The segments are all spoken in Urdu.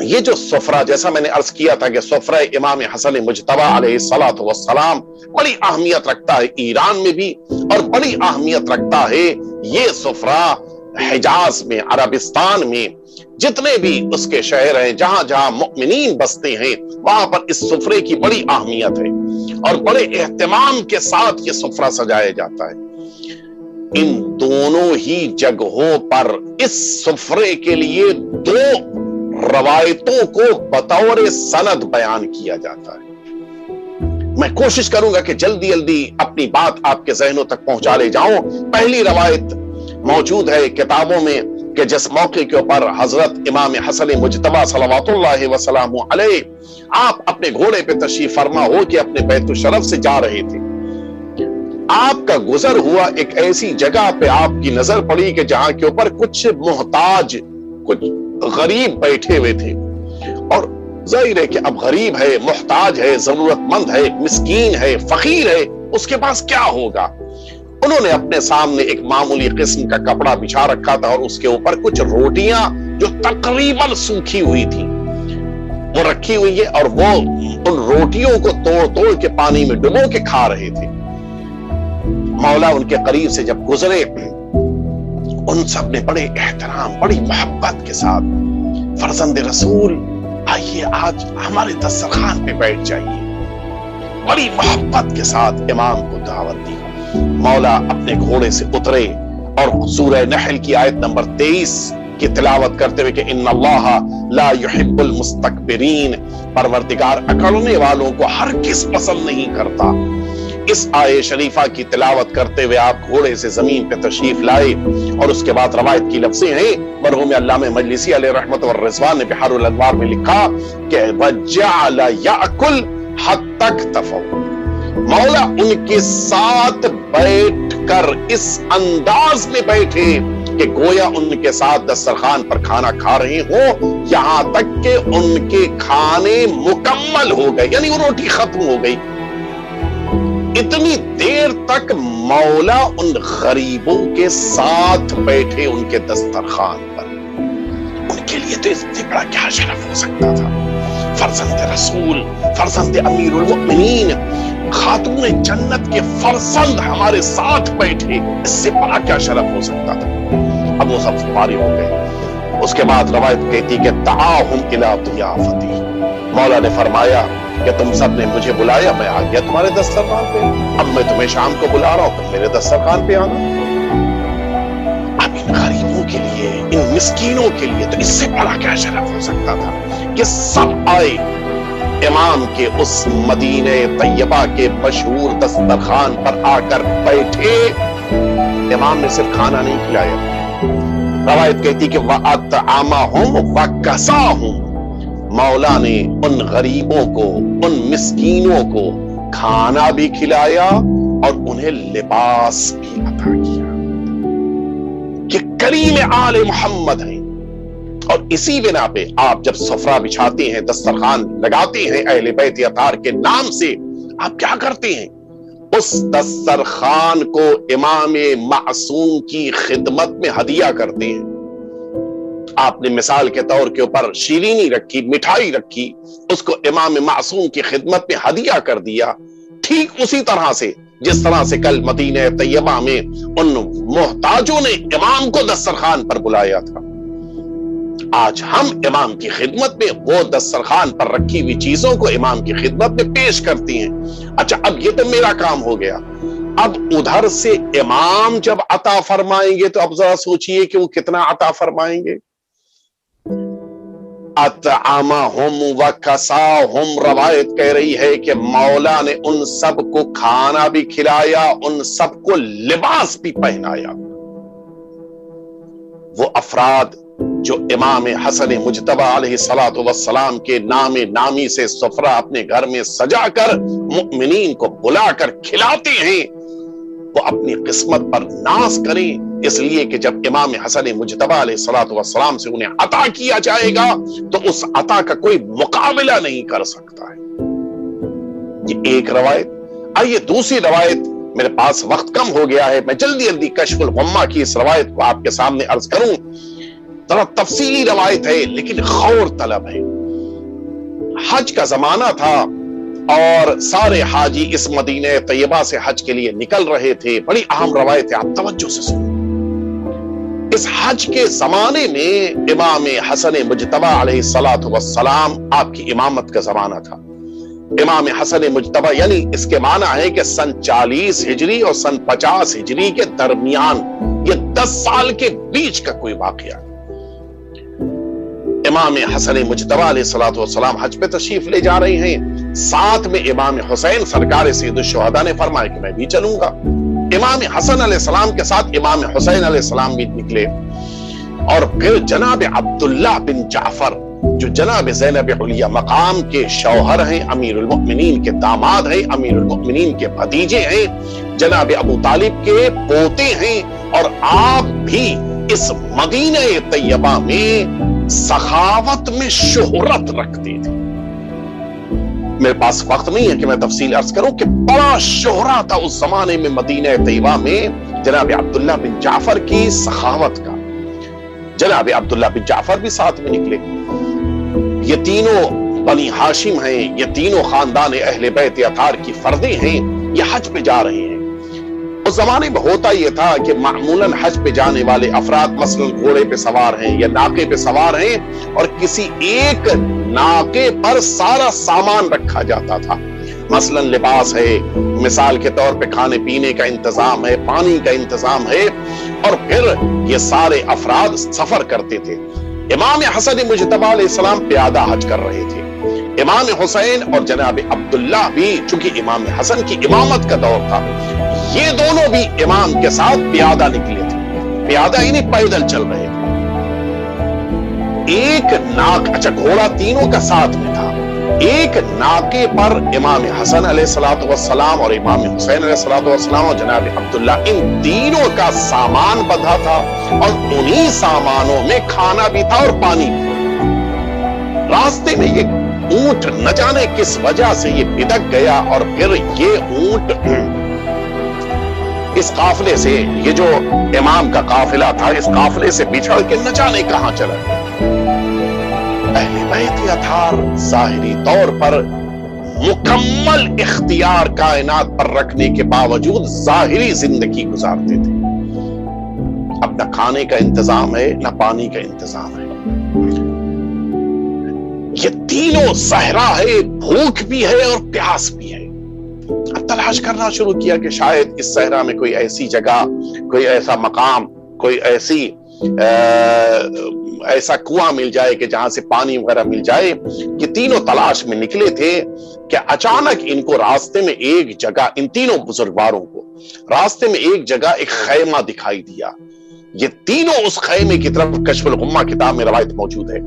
یہ جو سفرہ، جیسا میں نے عرض کیا تھا کہ سفرہ امام حسن مجتبی علیہ الصلوۃ والسلام بڑی اہمیت رکھتا ہے ایران میں بھی، اور بڑی اہمیت رکھتا ہے یہ سفرہ حجاز میں، عربستان میں جتنے بھی اس کے شہر ہیں، جہاں جہاں مؤمنین بستے ہیں، وہاں پر اس سفرے کی بڑی اہمیت ہے اور بڑے اہتمام کے ساتھ یہ سفرہ سجایا جاتا ہے۔ ان دونوں ہی جگہوں پر اس سفرے کے لیے دو روایتوں کو بطور سند بیان کیا جاتا ہے۔ میں کوشش کروں گا کہ جلدی جلدی اپنی بات آپ کے ذہنوں تک پہنچا لے جاؤں۔ پہلی روایت موجود ہے کتابوں میں کہ جس موقع کے اوپر حضرت امام حسن مجتبی صلوات اللہ وسلام علیہ آپ اپنے گھوڑے پہ تشریف فرما ہو کہ اپنے بیت الشرف سے جا رہے تھے، آپ کا گزر ہوا ایک ایسی جگہ پہ آپ کی نظر پڑی کہ جہاں کے اوپر کچھ محتاج، کچھ غریب بیٹھے ہوئے تھے، اور ظاہر ہے کہ اب غریب ہے، محتاج ہے، ضرورت مند ہے، مسکین ہے، فقیر ہے، اس کے پاس کیا ہوگا؟ انہوں نے اپنے سامنے ایک معمولی قسم کا کپڑا بچھا رکھا تھا اور اس کے اوپر کچھ روٹیاں جو تقریباً سوکھی ہوئی تھی وہ رکھی ہوئی ہے، اور وہ ان روٹیوں کو توڑ توڑ کے پانی میں ڈبو کے کھا رہے تھے۔ مولا ان کے قریب سے جب گزرے، ان سب نے بڑے احترام، بڑی محبت کے ساتھ، فرزند رسول آئیے آج ہمارے دسترخوان پہ بیٹھ جائیے، بڑی محبت کے ساتھ امام کو دعوت دی۔ مولا اپنے گھوڑے سے اترے اور سورہ نحل کی آیت نمبر 23 کی تلاوت کرتے ہوئے کہ ان اللہ لا يحب المستكبرین، پروردگار اکڑنے والوں کو ہرگز پسند نہیں کرتا، اس آیت شریفہ کی تلاوت کرتے ہوئے آپ گھوڑے سے زمین پہ تشریف لائے، اور اس کے بعد روایت کی لفظیں ہیں، مرحوم علامہ مجلسی علیہ رحمت والرضوان نے بحار الانوار میں لکھا کہ وجعل یاکل حتی اکتفوا، مولا ان کے ساتھ بیٹھ کر اس انداز میں بیٹھے کہ گویا ان کے ساتھ دسترخوان پر کھانا کھا رہے ہوں، یہاں تک کہ ان کے کھانے مکمل ہو گئے، یعنی وہ روٹی ختم ہو گئی۔ اتنی دیر تک مولا ان غریبوں کے ساتھ بیٹھے ان کے دسترخوان پر، ان کے لیے تو اس سے بڑا کیا شرف ہو سکتا تھا؟ فرزند رسول، فرزند امیر المؤمنین، خاتون جنت کے فرزند ہمارے ساتھ بیٹھے، اس سے بڑا کیا شرف ہو سکتا تھا؟ اب وہ سب فارغ ہو گئے۔ اس کے بعد روایت کہتی کہ دعاہم الی ضیافتی، مولا نے فرمایا کہ تم سب نے مجھے بلایا، میں آ گیا تمہارے دسترخوان پہ، اب میں تمہیں شام کو بلا رہا ہوں، تم میرے دسترخوان پہ آنا۔ اب ان غریبوں کے لیے، ان مسکینوں کے لیے تو اس سے بڑا کیا شرف ہو سکتا تھا کہ سب آئے امام کے اس مدینہ طیبہ کے مشہور دسترخوان پر آ کر بیٹھے۔ امام نے صرف کھانا نہیں کھلایا، روایت کہتی کہ وَأَطْعَمَهُمْ وَكَسَاهُمْ، مولا نے ان غریبوں کو، ان مسکینوں کو کھانا بھی کھلایا اور انہیں لباس بھی عطا کیا۔ یہ کریم آل محمد ہیں، اور اسی بنا پہ آپ جب سفرہ بچھاتے ہیں، دسترخوان لگاتے ہیں اہل بیت اطہار کے نام سے، آپ کیا کرتے ہیں؟ اس دسترخوان کو امام معصوم کی خدمت میں ہدیہ کرتے ہیں۔ آپ نے مثال کے طور کے اوپر شیرینی رکھی، مٹھائی رکھی، اس کو امام معصوم کی خدمت میں ہدیہ کر دیا، ٹھیک اسی طرح سے جس طرح سے کل مدینہ طیبہ میں ان محتاجوں نے امام کو دسترخوان پر بلایا تھا، آج ہم امام کی خدمت میں وہ دسترخوان پر رکھی ہوئی چیزوں کو امام کی خدمت میں پیش کرتی ہیں۔ اچھا، اب یہ تو میرا کام ہو گیا، اب ادھر سے امام جب عطا فرمائیں گے تو اب ذرا سوچئے کہ وہ کتنا عطا فرمائیں گے۔ اطعمہم وکساہم، روایت کہہ رہی ہے کہ مولا نے ان سب کو کھانا بھی کھلایا، ان سب کو لباس بھی پہنایا۔ وہ افراد جو امام حسن مجتبی علیہ الصلوۃ والسلام کے نام نامی سے سفرہ اپنے گھر میں سجا کر مؤمنین کو بلا کر کھلاتے ہیں، وہ اپنی قسمت پر ناز کریں، اس لیے کہ جب امام حسن مجتبی علیہ الصلوۃ والسلام سے انہیں عطا کیا جائے گا تو اس عطا کا کوئی مقابلہ نہیں کر سکتا ہے۔ یہ ایک روایت۔ آئیے دوسری روایت، میرے پاس وقت کم ہو گیا ہے، میں جلدی جلدی کشف الغمہ کی اس روایت کو آپ کے سامنے عرض کروں۔ ذرا تفصیلی روایت ہے لیکن غور طلب ہے۔ حج کا زمانہ تھا اور سارے حاجی اس مدینہ طیبہ سے حج کے لیے نکل رہے تھے. بڑی اہم روایت ہے, آپ توجہ سے سنیں. اس حج کے زمانے میں امام حسن مجتبی علیہ الصلوۃ والسلام آپ کی امامت کا زمانہ تھا. امام حسن مجتبی یعنی اس کے معنی ہے کہ سن 40 ہجری اور سن 50 ہجری کے درمیان, یہ 10 سال کے بیچ کا کوئی واقعہ. امام حسن مجتبی علیہ الصلوۃ والسلام حج پہ تشریف لے جا رہے ہیں. ساتھ میں امام حسین سرکار سید الشہداء نے فرمایا کہ میں بھی چلوں گا. امام حسن علیہ السلام کے ساتھ امام حسین علیہ السلام بھی نکلے. اور پھر جناب عبداللہ بن جعفر جو جناب زینب علیہ مقام کے شوہر ہیں, امیر المؤمنین کے داماد ہیں, امیر المؤمنین کے بھتیجے ہیں, جناب ابو طالب کے پوتے ہیں, اور آپ بھی اس مدینہ طیبہ میں سخاوت میں شہرت رکھتے تھے. میرے پاس وقت نہیں ہے کہ میں تفصیل عرض کروں کہ بڑا شہرہ تھا اس زمانے میں مدینہ طیبہ میں جناب عبداللہ بن جعفر کی سخاوت کا. جناب عبداللہ بن جعفر بھی ساتھ میں نکلے. یہ تینوں بنی ہاشم ہیں, یہ تینوں خاندان اہل بیت اطہار کی فردیں ہیں, یہ حج پہ جا رہے ہیں. اس زمانے میں ہوتا یہ تھا کہ معمولاً حج پہ جانے والے افراد مثلاً گھوڑے پہ سوار ہیں یا ناقے پہ سوار ہیں, اور کسی ایک ناقے پر سارا سامان رکھا جاتا تھا. مثلاً لباس ہے, مثال کے طور پہ کھانے پینے کا انتظام ہے, پانی کا انتظام ہے, اور پھر یہ سارے افراد سفر کرتے تھے. امام حسن مجتبی علیہ السلام پیادہ حج کر رہے تھے. امام حسین اور جناب عبداللہ بھی, چونکہ امام حسن کی امامت کا دور تھا, یہ دونوں بھی امام کے ساتھ پیادہ نکلے تھے. پیادہ یعنی پیدل چل رہے تھے. ایک ناک, اچھا گھوڑا تینوں کا ساتھ میں تھا, ایک ناکے پر امام حسن علیہ الصلوۃ والسلام اور امام حسین علیہ الصلوۃ والسلام اور جناب عبداللہ, ان تینوں کا سامان بندھا تھا, اور انہی سامانوں میں کھانا بھی تھا اور پانی بھی. راستے میں یہ اونٹ نہ جانے کس وجہ سے یہ بدک گیا, اور پھر یہ اونٹ اس قافلے سے, یہ جو امام کا قافلہ تھا, اس قافلے سے بچھڑ کے نہ جانے کہاں چلا. اہل بیت اطہار ظاہری طور پر مکمل اختیار کائنات پر رکھنے کے باوجود ظاہری زندگی گزارتے تھے. اب نہ کھانے کا انتظام ہے, نہ پانی کا انتظام ہے. یہ تینوں صحرا ہے, بھوک بھی ہے اور پیاس بھی ہے. اب تلاش کرنا شروع کیا کہ شاید اس صحرا میں کوئی ایسی جگہ, کوئی ایسا مقام, کوئی ایسا کنواں مل جائے کہ جہاں سے پانی وغیرہ مل جائے. یہ تینوں تلاش میں نکلے تھے کہ اچانک ان کو راستے میں ایک جگہ, ان تینوں بزرگواروں کو راستے میں ایک جگہ ایک خیمہ دکھائی دیا. یہ تینوں اس خیمے کی طرف, کشف الغمہ کتاب میں روایت موجود ہے,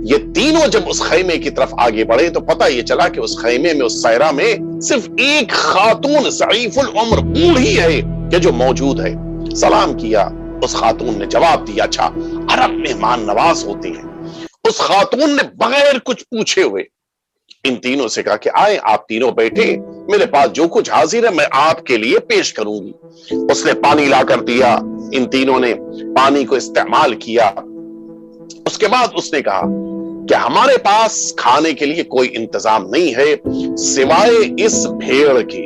یہ تینوں جب اس خیمے کی طرف آگے بڑھے تو پتہ یہ چلا کہ اس خیمے میں, اس صحرا میں صرف ایک خاتون ضعیف العمر بوڑھی ہے کہ جو موجود ہے. سلام کیا, اس خاتون نے جواب دیا. اچھا, عرب مہمان نواز ہوتے ہیں. اس خاتون نے بغیر کچھ پوچھے ہوئے ان تینوں سے کہا کہ آئے, آپ تینوں بیٹھے, میرے پاس جو کچھ حاضر ہے میں آپ کے لیے پیش کروں گی. اس نے پانی لا کر دیا, ان تینوں نے پانی کو استعمال کیا. اس کے بعد اس نے کہا کہ ہمارے پاس کھانے کے لیے کوئی انتظام نہیں ہے سوائے اس بھیڑ کے.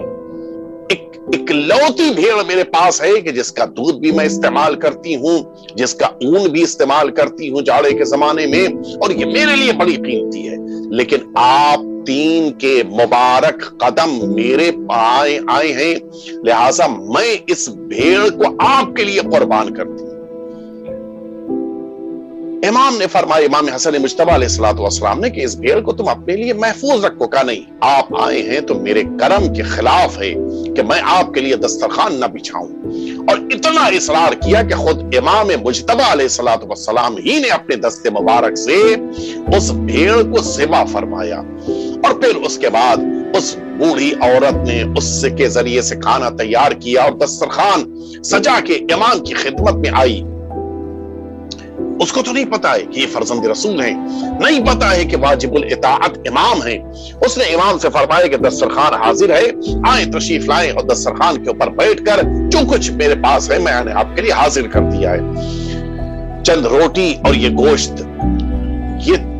اکلوتی بھیڑ میرے پاس ہے کہ جس کا دودھ بھی میں استعمال کرتی ہوں, جس کا اون بھی استعمال کرتی ہوں جاڑے کے زمانے میں, اور یہ میرے لیے بڑی قیمتی ہے. لیکن آپ تین کے مبارک قدم میرے آئے ہیں, لہذا میں اس بھیڑ کو آپ کے لیے قربان کرتی ہوں. امام نے فرمایا, امام حسن مجتبی علیہ الصلوۃ والسلام نے, کہ اس بھیڑ کو تم اپنے لیے محفوظ رکھو. کا نہیں, آپ آئے ہیں تو میرے کرم کے خلاف ہے کہ میں آپ کے لیے دسترخوان نہ بچھاؤں. اور اتنا اصرار کیا کہ خود امام مجتبی علیہ الصلوۃ والسلام ہی نے اپنے دست مبارک سے اس بھیڑ کو ذبح فرمایا. اور پھر اس کے بعد اس بوڑھی عورت نے اس کے ذریعے سے کھانا تیار کیا اور دسترخوان سجا کے امام کی خدمت میں آئی. اس کو تو نہیں پتا ہے کہ یہ فرزند رسول ہیں, نہیں پتا ہے کہ واجب الاطاعت امام ہیں. اس نے امام سے فرمایا کہ دسترخوان حاضر ہے, آئیں تشریف لائیں, اور دسترخوان کے اوپر بیٹھ کر جو کچھ میرے پاس ہے میں نے آپ کے لیے حاضر کر دیا ہے. چند روٹی اور یہ گوشت, یہ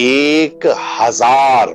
1000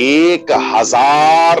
1000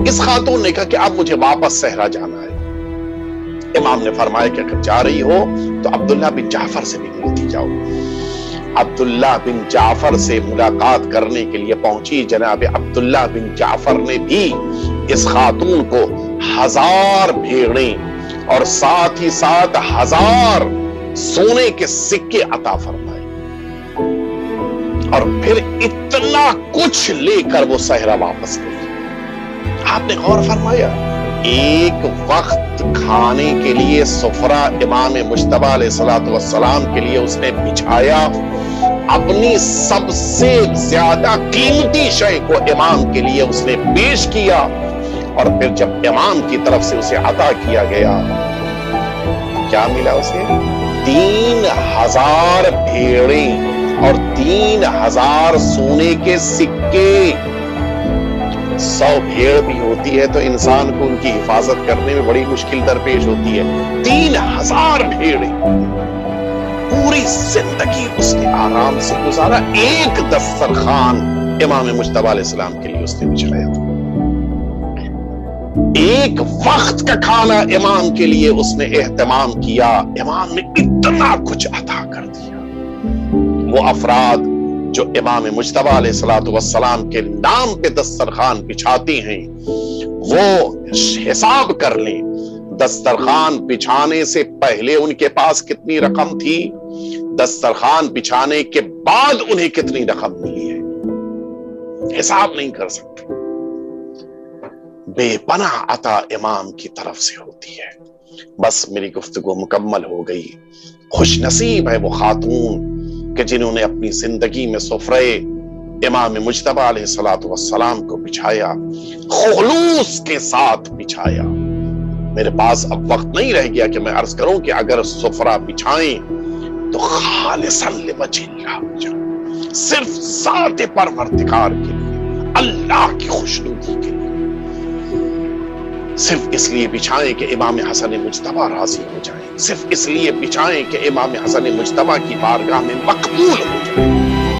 اس خاتون نے کہا کہ اب مجھے واپس صحرا جانا ہے۔ امام نے فرمایا کہ اگر جا رہی ہو تو عبداللہ بن جعفر سے بھی ملتی جاؤ۔ عبداللہ بن جعفر سے ملاقات کرنے کے لیے پہنچی۔ جناب عبداللہ بن جعفر نے بھی اس خاتون کو 1000 بھیڑیں اور ساتھ ہی ساتھ 1000 سونے کے سکے عطا فرمائے، اور پھر اتنا کچھ لے کر وہ صحرا واپس گئی۔ آپ نے غور فرمایا، ایک وقت کھانے کے لیے سفرہ امام مجتبی علیہ الصلوۃ والسلام کے لیے اس نے بچھایا، اپنی سب سے زیادہ قیمتی شے کو امام کے لیے اس نے پیش کیا، اور پھر جب امام کی طرف سے اسے عطا کیا گیا کیا ملا اسے؟ 3000 بھیڑیں اور 3000 سونے کے سکے۔ 100 بھیڑ بھی ہوتی ہے تو انسان کو ان کی حفاظت کرنے میں بڑی مشکل درپیش ہوتی ہے، 3000 بھیڑیں۔ پوری زندگی اس نے آرام سے گزارا، ایک دسترخوان امام مجتبی علیہ السلام کے لیے اس نے بچھایا تھا، ایک وقت کا کھانا امام کے لیے اس نے اہتمام کیا، امام نے اتنا کچھ عطا کر دیا۔ وہ افراد جو امام مجتبی علیہ الصلوۃ والسلام کے نام پہ دسترخوان بچھاتے ہیں، وہ حساب کر لیں دسترخوان بچھانے سے پہلے ان کے پاس کتنی رقم تھی، دسترخوان بچھانے کے بعد انہیں کتنی رقم ملی ہے، حساب نہیں کر سکتے۔ بے پناہ عطا امام کی طرف سے ہوتی ہے۔ بس میری گفتگو مکمل ہو گئی۔ خوش نصیب ہے وہ خاتون کہ جنہوں نے اپنی زندگی میں سفرہ امام مجتبی علیہ الصلوۃ والسلام کو بچھایا، خلوص کے ساتھ بچھایا۔ میرے پاس اب وقت نہیں رہ گیا کہ میں عرض کروں کہ اگر سفرہ بچھائیں تو خالصاً لوجہ اللہ بچھائیں، صرف ذات پروردگار کے لیے، اللہ کی خوشنودی کے لیے، صرف اس لیے بچھائیں کہ امام حسن مجتبی راضی ہو جائیں، صرف اس لیے بچھائیں کہ امام حسن مجتبی کی بارگاہ میں مقبول ہو جائیں۔